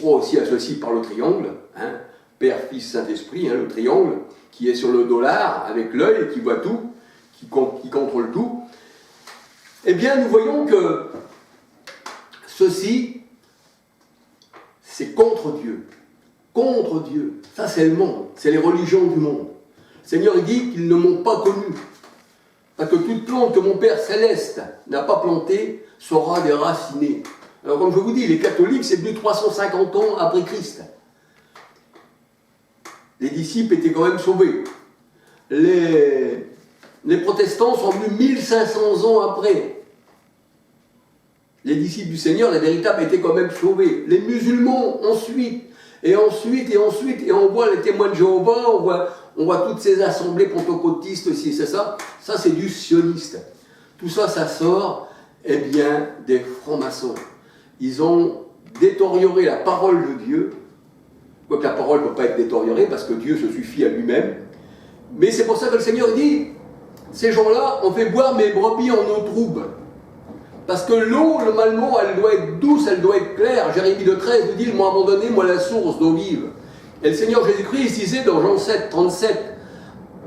croient aussi à ceci par le triangle, hein, Père, Fils, Saint-Esprit, hein, le triangle, qui est sur le dollar, avec l'œil, qui voit tout, qui contrôle tout, eh bien nous voyons que ceci, c'est contre Dieu. Contre Dieu. Ça, c'est le monde. C'est les religions du monde. Le Seigneur il dit qu'ils ne m'ont pas connu. Parce que toute plante que mon Père Céleste n'a pas plantée sera déracinée. Alors, comme je vous dis, les catholiques, c'est venu 350 ans après Christ. Les disciples étaient quand même sauvés. Les protestants sont venus 1500 ans après. Les disciples du Seigneur, les véritables, étaient quand même sauvés. Les musulmans, ensuite, et on voit les témoins de Jéhovah, on voit toutes ces assemblées pentecôtistes, si c'est ça. Ça, c'est du sioniste. Tout ça, ça sort, eh bien, des francs-maçons. Ils ont détérioré la parole de Dieu. Quoique la parole ne peut pas être détériorée, parce que Dieu se suffit à lui-même. Mais c'est pour ça que le Seigneur dit, ces gens-là, on fait boire mes brebis en eau trouble. Parce que l'eau, normalement, elle doit être douce, elle doit être claire. Jérémie 2,13 nous dit, ils m'ont abandonné, moi, la source d'eau vive. Et le Seigneur Jésus-Christ disait dans Jean 7, 37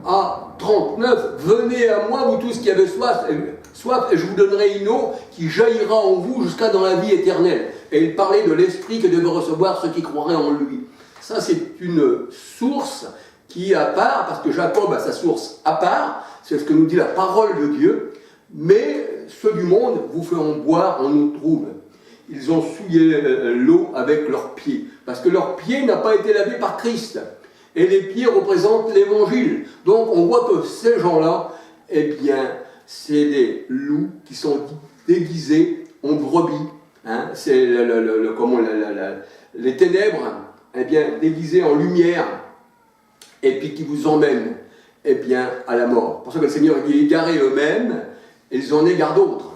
à 39, venez à moi, vous tous qui avez soif, et je vous donnerai une eau qui jaillira en vous jusqu'à dans la vie éternelle. Et il parlait de l'esprit que devaient recevoir ceux qui croiraient en lui. Ça, c'est une source qui est à part, parce que Jacob a sa source à part, c'est ce que nous dit la parole de Dieu, mais ceux du monde vous feront boire en eau trouble. Ils ont souillé l'eau avec leurs pieds, parce que leur pied n'a pas été lavé par Christ. Et les pieds représentent l'évangile. Donc on voit que ces gens-là, eh bien, c'est des loups qui sont déguisés en brebis. Hein, c'est les ténèbres, eh bien, déguisées en lumière, et puis qui vous emmènent, eh bien, à la mort. C'est pour ça que le Seigneur dit égarés eux-mêmes, ils en égarent d'autres.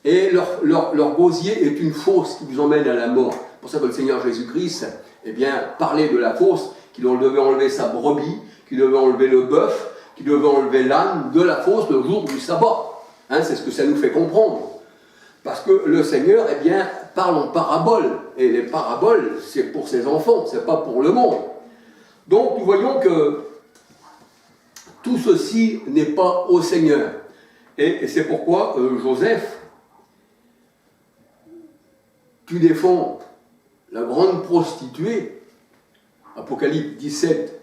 Et leur gosier est une fosse qui vous emmène à la mort. C'est pour ça que le Seigneur Jésus-Christ, eh bien, parlait de la fosse, qu'il devait enlever sa brebis, qu'il devait enlever le bœuf, qu'il devait enlever l'âne de la fosse le jour du sabbat. Hein, c'est ce que ça nous fait comprendre. Parce que le Seigneur, eh bien, parle en paraboles. Et les paraboles, c'est pour ses enfants, c'est pas pour le monde. Donc, nous voyons que tout ceci n'est pas au Seigneur. Et c'est pourquoi Joseph, tu défends la grande prostituée, Apocalypse 17,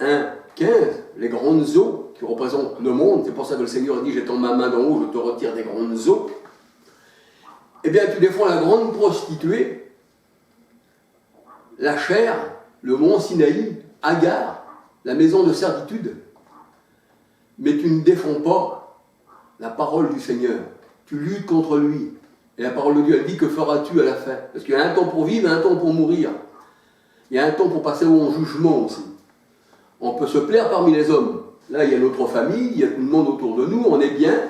1, 15, les grandes eaux qui représentent le monde, c'est pour ça que le Seigneur dit, j'étends ma main d'en haut, je te retire des grandes eaux. Eh bien, tu défends la grande prostituée, la chair, le mont Sinaï, Agar, la maison de servitude. Mais tu ne défends pas la parole du Seigneur. Tu luttes contre lui. Et la parole de Dieu, elle dit, que feras-tu à la fin? Parce qu'il y a un temps pour vivre et un temps pour mourir. Il y a un temps pour passer au jugement aussi. On peut se plaire parmi les hommes. Là, il y a notre famille, il y a tout le monde autour de nous, on est bien.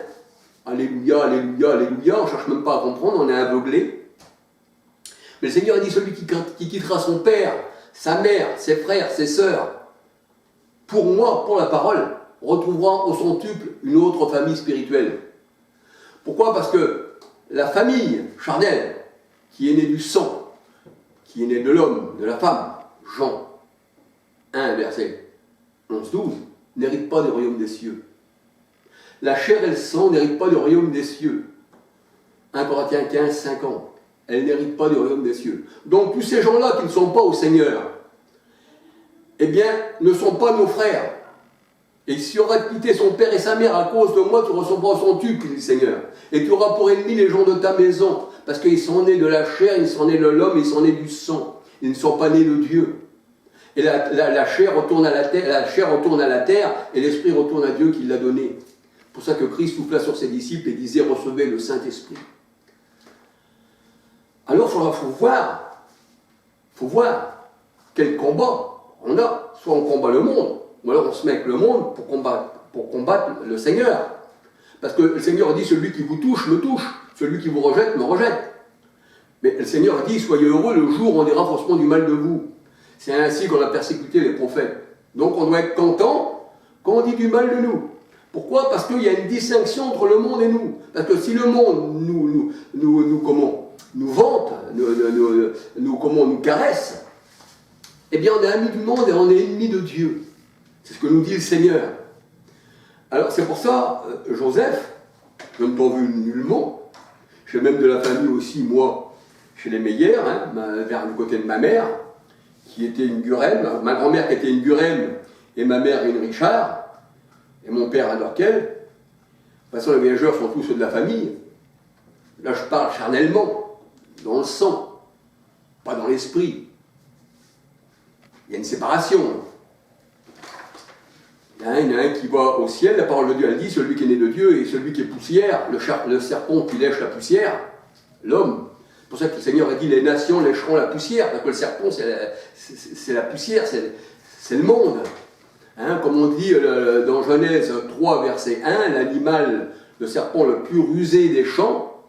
Alléluia, alléluia, alléluia, on ne cherche même pas à comprendre, on est aveuglé. Mais le Seigneur a dit, celui qui quittera son père, sa mère, ses frères, ses sœurs, pour moi, pour la parole, retrouvera au centuple une autre famille spirituelle. Pourquoi? Parce que la famille charnelle, qui est née du sang, qui est née de l'homme, de la femme, Jean 1, verset 11-12, n'hérite pas du royaume des cieux. La chair et le sang n'héritent pas du royaume des cieux. 1 Corinthiens 15, 50. Elle n'hérite pas du royaume des cieux. Donc tous ces gens-là qui ne sont pas au Seigneur, eh bien, ne sont pas nos frères. Et si on aurait quitté son père et sa mère à cause de moi, tu recevras son tube, dit le Seigneur. Et tu auras pour ennemi les gens de ta maison, parce qu'ils sont nés de la chair, ils sont nés de l'homme, ils sont nés du sang. Ils ne sont pas nés de Dieu. Et la chair retourne à la terre, et l'esprit retourne à Dieu qui l'a donné. C'est pour ça que Christ souffla sur ses disciples et disait, recevez le Saint-Esprit. Alors, il faut voir quel combat on a. Soit on combat le monde, ou alors on se met avec le monde pour combattre le Seigneur. Parce que le Seigneur dit, celui qui vous touche, me touche. Celui qui vous rejette, me rejette. Mais le Seigneur dit, soyez heureux le jour où on dira faussement du mal de vous. C'est ainsi qu'on a persécuté les prophètes. Donc on doit être content quand on dit du mal de nous. Pourquoi? Parce qu'il y a une distinction entre le monde et nous. Parce que si le monde nous vante, comment on nous caresse, eh bien on est amis du monde et on est ennemis de Dieu. C'est ce que nous dit le Seigneur. Alors c'est pour ça, Joseph, je ne t'en veux nullement, j'ai même de la famille aussi, moi, chez les Meyer, hein, vers le côté de ma mère, qui était une Gurem, ma grand-mère qui était une Gurem, et ma mère une Richard, et mon père un Dorquel. De toute façon, les voyageurs sont tous ceux de la famille. Là, je parle charnellement, dans le sang, pas dans l'esprit. Il y a une séparation. Il y en a un qui va au ciel, la parole de Dieu, elle dit, celui qui est né de Dieu et celui qui est poussière, le serpent qui lèche la poussière, l'homme. C'est pour ça que le Seigneur a dit, les nations lècheront la poussière, parce que le serpent, c'est la poussière, c'est le monde. Hein, comme on dit dans Genèse 3, verset 1, l'animal, le serpent le plus rusé des champs,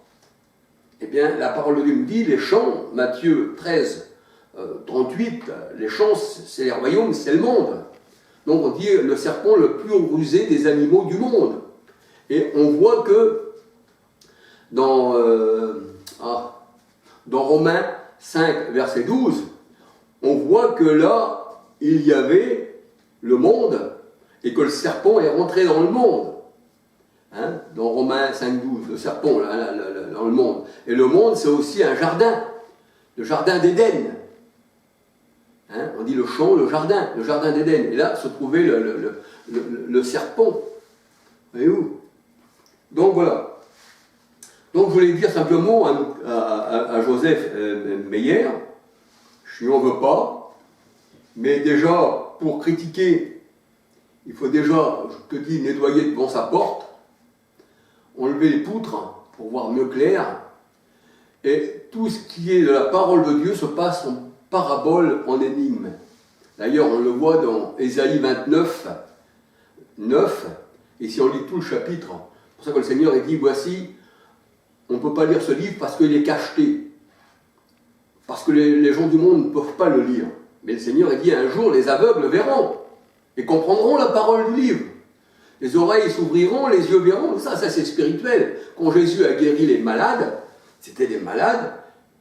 eh bien, la parole de Dieu nous dit, les champs, Matthieu 13, 38, les champs, c'est les royaumes, c'est le monde. Donc on dit le serpent le plus rusé des animaux du monde. Et on voit que dans Romains 5, verset 12, on voit que là, il y avait le monde et que le serpent est rentré dans le monde. Hein, dans Romains 5, 12, le serpent là, dans le monde. Et le monde, c'est aussi un jardin, le jardin d'Éden. Hein, on dit le champ, le jardin d'Éden. Et là se trouvait le serpent. Vous voyez où? Donc voilà. Donc je voulais dire simplement à Joseph Meyer, je n'en veux pas, mais déjà pour critiquer, il faut déjà, je te dis, nettoyer devant sa porte, enlever les poutres pour voir mieux clair, et tout ce qui est de la parole de Dieu se passe en parabole, en énigme. D'ailleurs, on le voit dans Ésaïe 29, 9, et si on lit tout le chapitre, c'est pour ça que le Seigneur a dit, voici, on ne peut pas lire ce livre parce qu'il est cacheté, parce que les gens du monde ne peuvent pas le lire. Mais le Seigneur a dit, un jour, les aveugles verront, et comprendront la parole du livre. Les oreilles s'ouvriront, les yeux verront, ça c'est spirituel. Quand Jésus a guéri les malades, c'était des malades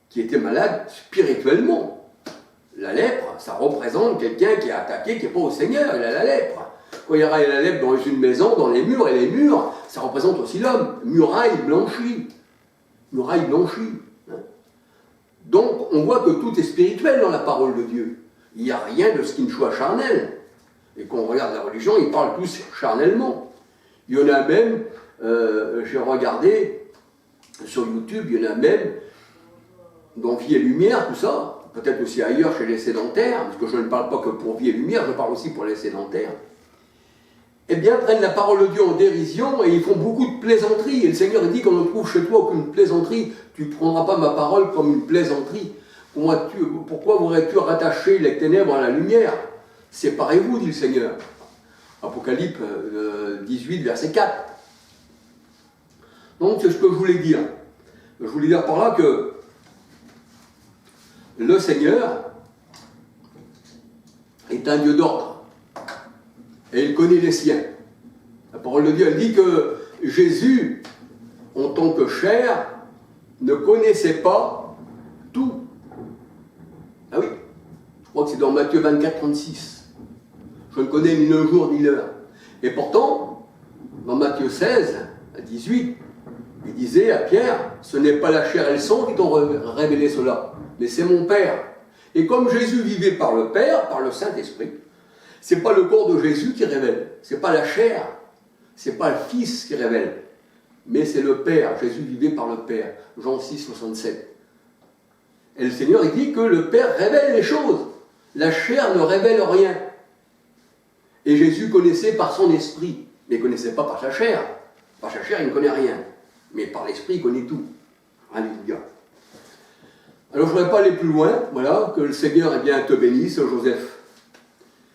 qui étaient malades spirituellement. La lèpre, ça représente quelqu'un qui est attaqué, qui n'est pas au Seigneur, il a la lèpre. Quand il y aura la lèpre dans une maison, dans les murs, et les murs, ça représente aussi l'homme. Muraille blanchie. Muraille blanchie. Hein. Donc, on voit que tout est spirituel dans la parole de Dieu. Il n'y a rien de ce qui ne soit charnel. Et quand on regarde la religion, ils parlent tous charnellement. Il y en a même, j'ai regardé sur YouTube, il y en a même dans Vie et Lumière, tout ça, peut-être aussi ailleurs chez les sédentaires, parce que je ne parle pas que pour Vie et Lumière, je parle aussi pour les sédentaires, eh bien, prennent la parole de Dieu en dérision et ils font beaucoup de plaisanteries. Et le Seigneur dit, quand on trouve chez toi aucune plaisanterie, tu ne prendras pas ma parole comme une plaisanterie. Pourquoi voudrais-tu rattacher les ténèbres à la lumière? Séparez-vous, dit le Seigneur. Apocalypse 18, verset 4. Donc, c'est ce que je voulais dire. Je voulais dire par là que le Seigneur est un Dieu d'ordre. Et il connaît les siens. La parole de Dieu, elle dit que Jésus, en tant que chair, ne connaissait pas tout. Ah oui, je crois que c'est dans Matthieu 24, 36. Je ne connais ni le jour ni l'heure. Et pourtant, dans Matthieu 16, 18, il disait à Pierre, ce n'est pas la chair et le sang qui t'ont révélé cela, mais c'est mon Père. Et comme Jésus vivait par le Père, par le Saint-Esprit, c'est pas le corps de Jésus qui révèle, c'est pas la chair, c'est pas le Fils qui révèle, mais c'est le Père. Jésus vivait par le Père. Jean 6, 67. Et le Seigneur, il dit que le Père révèle les choses. La chair ne révèle rien. Et Jésus connaissait par son esprit, mais il ne connaissait pas par sa chair. Par sa chair, il ne connaît rien. Mais par l'esprit, il connaît tout. Alléluia. Alors, je ne voudrais pas aller plus loin. Voilà, que le Seigneur eh bien, te bénisse, Joseph.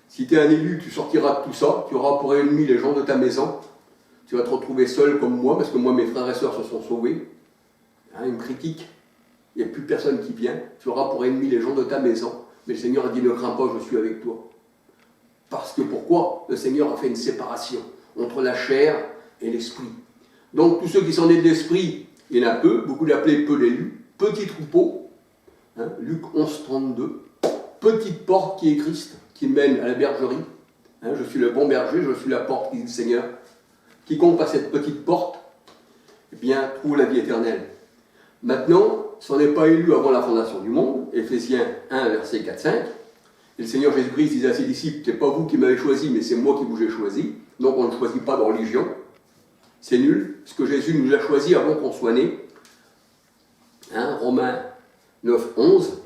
Si tu es un élu, tu sortiras de tout ça, tu auras pour ennemi les gens de ta maison, tu vas te retrouver seul comme moi, parce que moi, mes frères et sœurs se sont sauvés. Hein, ils me critiquent, il n'y a plus personne qui vient, tu auras pour ennemi les gens de ta maison, mais le Seigneur a dit, ne crains pas, je suis avec toi. Parce que pourquoi? Le Seigneur a fait une séparation entre la chair et l'esprit. Donc, tous ceux qui sont nés de l'esprit, il y en a peu, beaucoup l'appelaient peu l'élus, petit troupeau, hein, Luc 11, 32, petite porte qui est Christ, qui mène à la bergerie. Hein, je suis le bon berger, je suis la porte, dit le Seigneur. Quiconque passe cette petite porte, eh bien, trouve la vie éternelle. Maintenant, si on n'est pas élu avant la fondation du monde, Éphésiens 1, verset 4-5, et le Seigneur Jésus-Christ disait à ses disciples, c'est pas vous qui m'avez choisi, mais c'est moi qui vous ai choisi. Donc on ne choisit pas de religion. C'est nul, parce que Jésus nous a choisi avant qu'on soit né. Hein, Romains 9, 11.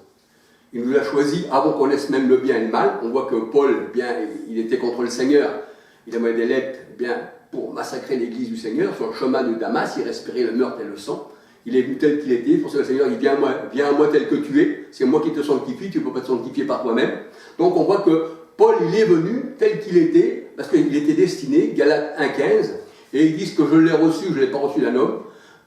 Il nous a choisi avant qu'on laisse même le bien et le mal. On voit que Paul, bien, il était contre le Seigneur. Il a envoyé des lettres bien, pour massacrer l'église du Seigneur. Sur le chemin de Damas, il respirait le meurtre et le sang. Il est vu tel qu'il était. Pour ça, le Seigneur dit, viens à moi tel que tu es. C'est moi qui te sanctifie, tu ne peux pas te sanctifier par toi-même. Donc on voit que Paul, il est venu tel qu'il était, parce qu'il était destiné, Galates 1,15, et ils disent que je l'ai reçu, je ne l'ai pas reçu d'un homme.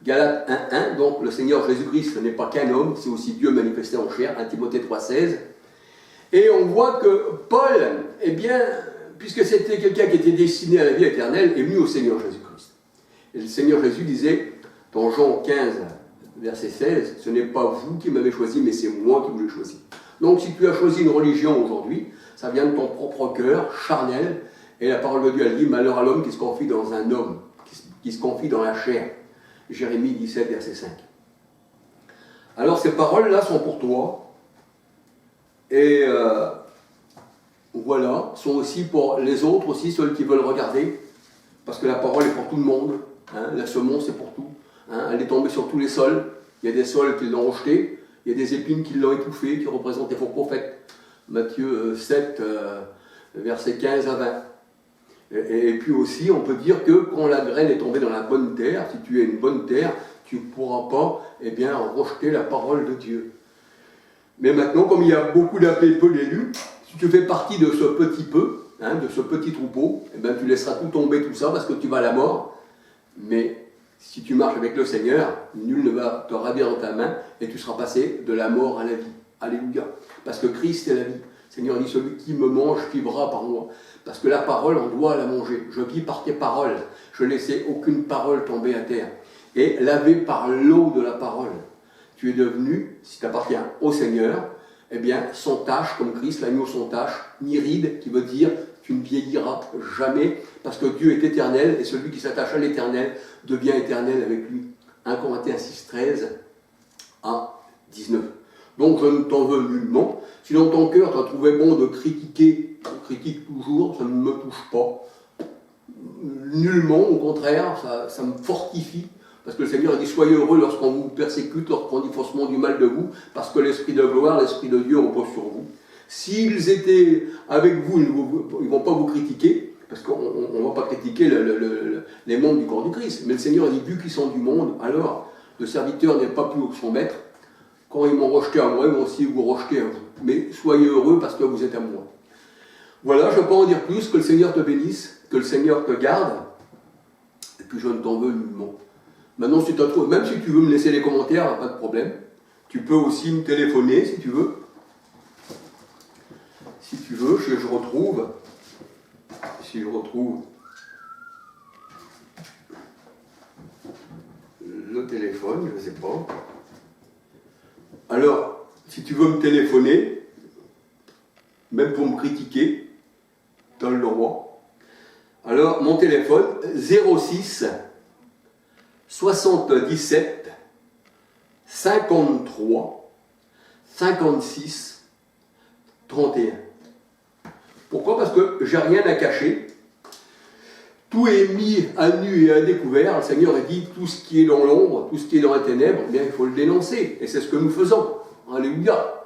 Galates 1,1, donc le Seigneur Jésus-Christ, ce n'est pas qu'un homme, c'est aussi Dieu manifesté en chair, 1 Timothée 3,16. Et on voit que Paul, eh bien, puisque c'était quelqu'un qui était destiné à la vie éternelle, est venu au Seigneur Jésus-Christ. Et le Seigneur Jésus disait, dans Jean 15, verset 16, ce n'est pas vous qui m'avez choisi, mais c'est moi qui vous ai choisi. Donc si tu as choisi une religion aujourd'hui, ça vient de ton propre cœur, charnel, et la parole de Dieu, elle dit, malheur à l'homme qui se confie dans un homme, qui se confie dans la chair. Jérémie 17, verset 5. Alors ces paroles-là sont pour toi, et voilà, sont aussi pour les autres, aussi ceux qui veulent regarder, parce que la parole est pour tout le monde, hein, la semence est pour tout, hein, elle est tombée sur tous les sols, il y a des sols qui l'ont rejetée, il y a des épines qui l'ont étouffée, qui représentent les faux prophètes. Matthieu 7, versets 15 à 20. Et puis aussi, on peut dire que quand la graine est tombée dans la bonne terre, si tu es une bonne terre, tu ne pourras pas, eh bien, rejeter la parole de Dieu. Mais maintenant, comme il y a beaucoup d'appelés, peu d'élus, si tu fais partie de ce petit peu, hein, de ce petit troupeau, eh bien, tu laisseras tout tomber, tout ça, parce que tu vas à la mort. Mais si tu marches avec le Seigneur, nul ne va te ravir dans ta main, et tu seras passé de la mort à la vie. Alléluia. Parce que Christ est la vie. Le Seigneur dit, celui qui me mange vivra par moi. Parce que la parole, on doit la manger. Je vis par tes paroles. Je ne laissais aucune parole tomber à terre. Et lavé par l'eau de la parole. Tu es devenu, si tu appartiens au Seigneur, eh bien, sans tache, comme Christ, l'agneau sans tache, ni ride, qui veut dire, tu ne vieilliras jamais, parce que Dieu est éternel, et celui qui s'attache à l'éternel devient éternel avec lui. 1 Corinthiens 6, 13 à 19. Donc je ne t'en veux nullement. Si dans ton cœur tu as trouvé bon de critiquer, on critique toujours, ça ne me touche pas. Nullement, au contraire, ça me fortifie. Parce que le Seigneur a dit, soyez heureux lorsqu'on vous persécute, lorsqu'on dit faussement du mal de vous, parce que l'Esprit de gloire, l'Esprit de Dieu repose sur vous. S'ils étaient avec vous, ils ne vont pas vous critiquer, parce qu'on ne va pas critiquer les membres du corps du Christ. Mais le Seigneur a dit, vu qu'ils sont du monde, alors le serviteur n'est pas plus haut que son maître. Quand ils m'ont rejeté à moi, ils vont aussi vous rejeter à vous. Mais soyez heureux parce que vous êtes à moi. Voilà, je ne peux pas en dire plus, que le Seigneur te bénisse, que le Seigneur te garde, et puis je ne t'en veux nullement. Maintenant, si tu as trouvé, même si tu veux me laisser les commentaires, pas de problème. Tu peux aussi me téléphoner si tu veux. Si tu veux, si je retrouve le téléphone, je ne sais pas. Alors, si tu veux me téléphoner, même pour me critiquer, tu as le droit. Alors, mon téléphone, 06 77 53 56 31. Pourquoi? Parce que j'ai rien à cacher. Tout est mis à nu et à découvert. Le Seigneur a dit, tout ce qui est dans l'ombre, tout ce qui est dans la ténèbre, eh bien, il faut le dénoncer. Et c'est ce que nous faisons. Alléluia.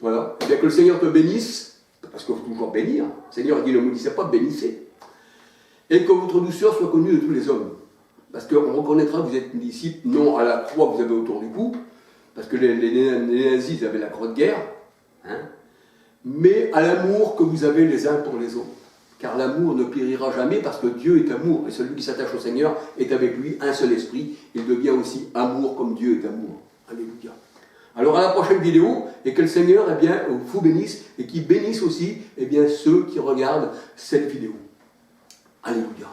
Voilà. Et bien que le Seigneur te bénisse, parce qu'il faut toujours bénir. Le Seigneur a dit, ne maudissez pas, bénissez. Et que votre douceur soit connue de tous les hommes. Parce qu'on reconnaîtra que vous êtes disciples, non à la croix que vous avez autour du cou, parce que les nazis, ils avaient la croix de guerre, hein, mais à l'amour que vous avez les uns pour les autres. Car l'amour ne périra jamais, parce que Dieu est amour, et celui qui s'attache au Seigneur est avec lui un seul esprit. Il devient aussi amour comme Dieu est amour. Alléluia. Alors à la prochaine vidéo, et que le Seigneur eh bien, vous bénisse, et qu'il bénisse aussi eh bien, ceux qui regardent cette vidéo. Alléluia.